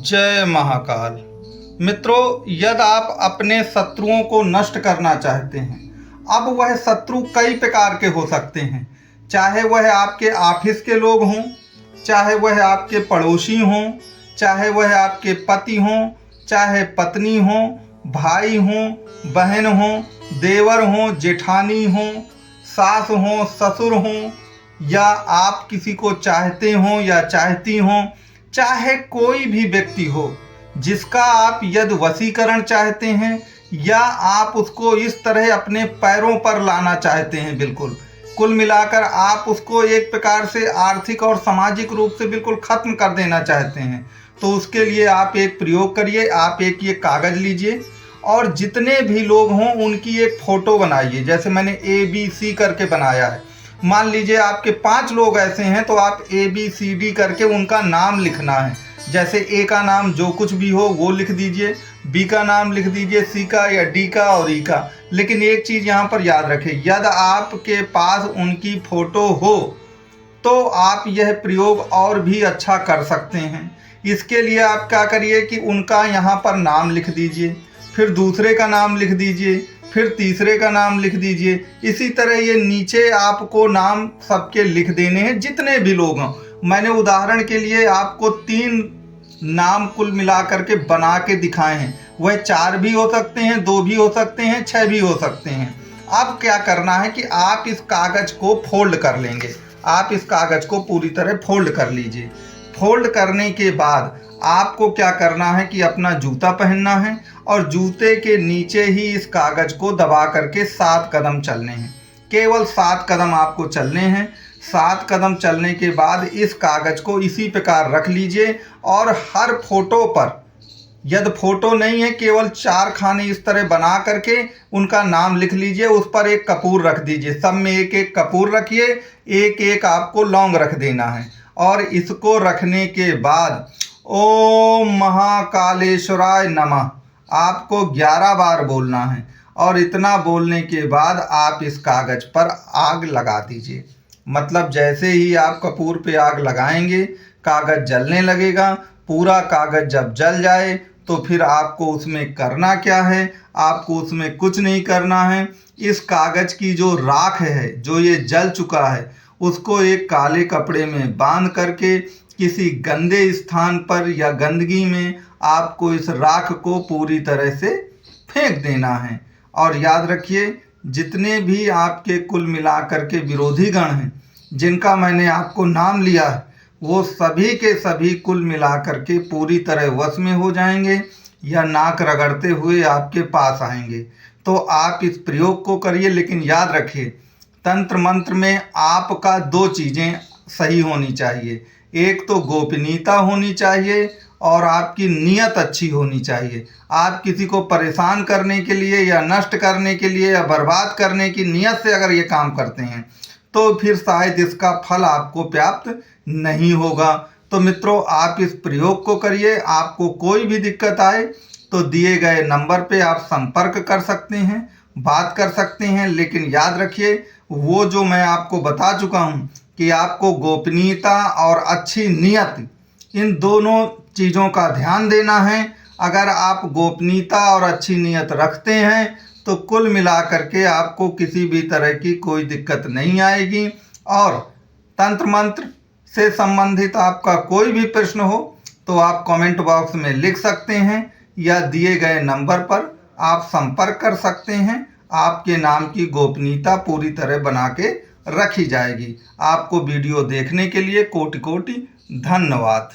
जय महाकाल। मित्रों, यदि आप अपने शत्रुओं को नष्ट करना चाहते हैं, अब वह शत्रु कई प्रकार के हो सकते हैं। चाहे वह आपके ऑफिस के लोग हों, चाहे वह आपके पड़ोसी हों, चाहे वह आपके पति हों, चाहे पत्नी हों, भाई हों, बहन हों, देवर हों, जेठानी हों, सास हों, ससुर हों, या आप किसी को चाहते हों या चाहती हों, चाहे कोई भी व्यक्ति हो जिसका आप यदि वशीकरण चाहते हैं या आप उसको इस तरह अपने पैरों पर लाना चाहते हैं, बिल्कुल कुल मिलाकर आप उसको एक प्रकार से आर्थिक और सामाजिक रूप से बिल्कुल खत्म कर देना चाहते हैं, तो उसके लिए आप एक प्रयोग करिए। आप एक ये कागज़ लीजिए और जितने भी लोग हों उनकी एक फ़ोटो बनाइए। जैसे मैंने ABC करके बनाया है। मान लीजिए आपके 5 लोग ऐसे हैं तो आप ABCD करके उनका नाम लिखना है। जैसे A का नाम जो कुछ भी हो वो लिख दीजिए, B का नाम लिख दीजिए, C का या D का और E का। लेकिन एक चीज़ यहाँ पर याद रखें, यदि आपके पास उनकी फ़ोटो हो तो आप यह प्रयोग और भी अच्छा कर सकते हैं। इसके लिए आप क्या करिए कि उनका यहाँ पर नाम लिख दीजिए, फिर दूसरे का नाम लिख दीजिए, फिर तीसरे का नाम लिख दीजिए। इसी तरह ये नीचे आपको नाम सबके लिख देने हैं जितने भी लोग हों। मैंने उदाहरण के लिए आपको 3 नाम कुल मिला करके बना के दिखाए हैं। वह 4 भी हो सकते हैं, 2 भी हो सकते हैं, 6 भी हो सकते हैं। अब क्या करना है कि आप इस कागज़ को फोल्ड कर लेंगे। आप इस कागज़ को पूरी तरह फोल्ड कर लीजिए। फोल्ड करने के बाद आपको क्या करना है कि अपना जूता पहनना है और जूते के नीचे ही इस कागज़ को दबा करके 7 कदम चलने हैं। केवल 7 कदम आपको चलने हैं। 7 कदम चलने के बाद इस कागज़ को इसी प्रकार रख लीजिए और हर फोटो पर, यदि फोटो नहीं है, केवल 4 खाने इस तरह बना करके उनका नाम लिख लीजिए। उस पर एक कपूर रख दीजिए। सब में एक एक कपूर रखिए, एक एक आपको लौंग रख देना है। और इसको रखने के बाद ओम महाकालेश्वराय नमः आपको 11 बार बोलना है। और इतना बोलने के बाद आप इस कागज़ पर आग लगा दीजिए। मतलब जैसे ही आप कपूर पे आग लगाएंगे कागज़ जलने लगेगा। पूरा कागज़ जब जल जाए तो फिर आपको उसमें करना क्या है, आपको उसमें कुछ नहीं करना है। इस कागज़ की जो राख है, जो ये जल चुका है, उसको एक काले कपड़े में बांध करके किसी गंदे स्थान पर या गंदगी में आपको इस राख को पूरी तरह से फेंक देना है। और याद रखिए, जितने भी आपके कुल मिलाकर के विरोधी गण हैं जिनका मैंने आपको नाम लिया है, वो सभी के सभी कुल मिलाकर के पूरी तरह वश में हो जाएंगे या नाक रगड़ते हुए आपके पास आएंगे। तो आप इस प्रयोग को करिए। लेकिन याद रखिए, तंत्र मंत्र में आपका 2 चीज़ें सही होनी चाहिए। एक तो गोपनीयता होनी चाहिए और आपकी नीयत अच्छी होनी चाहिए। आप किसी को परेशान करने के लिए या नष्ट करने के लिए या बर्बाद करने की नीयत से अगर ये काम करते हैं तो फिर शायद इसका फल आपको प्राप्त नहीं होगा। तो मित्रों, आप इस प्रयोग को करिए। आपको कोई भी दिक्कत आए तो दिए गए नंबर पे आप संपर्क कर सकते हैं, बात कर सकते हैं। लेकिन याद रखिए, वो जो मैं आपको बता चुका हूँ कि आपको गोपनीयता और अच्छी नियत, इन दोनों चीज़ों का ध्यान देना है। अगर आप गोपनीयता और अच्छी नियत रखते हैं तो कुल मिलाकर के आपको किसी भी तरह की कोई दिक्कत नहीं आएगी। और तंत्र मंत्र से संबंधित आपका कोई भी प्रश्न हो तो आप कमेंट बॉक्स में लिख सकते हैं या दिए गए नंबर पर आप संपर्क कर सकते हैं। आपके नाम की गोपनीयता पूरी तरह बना के रखी जाएगी। आपको वीडियो देखने के लिए कोटि कोटि धन्यवाद।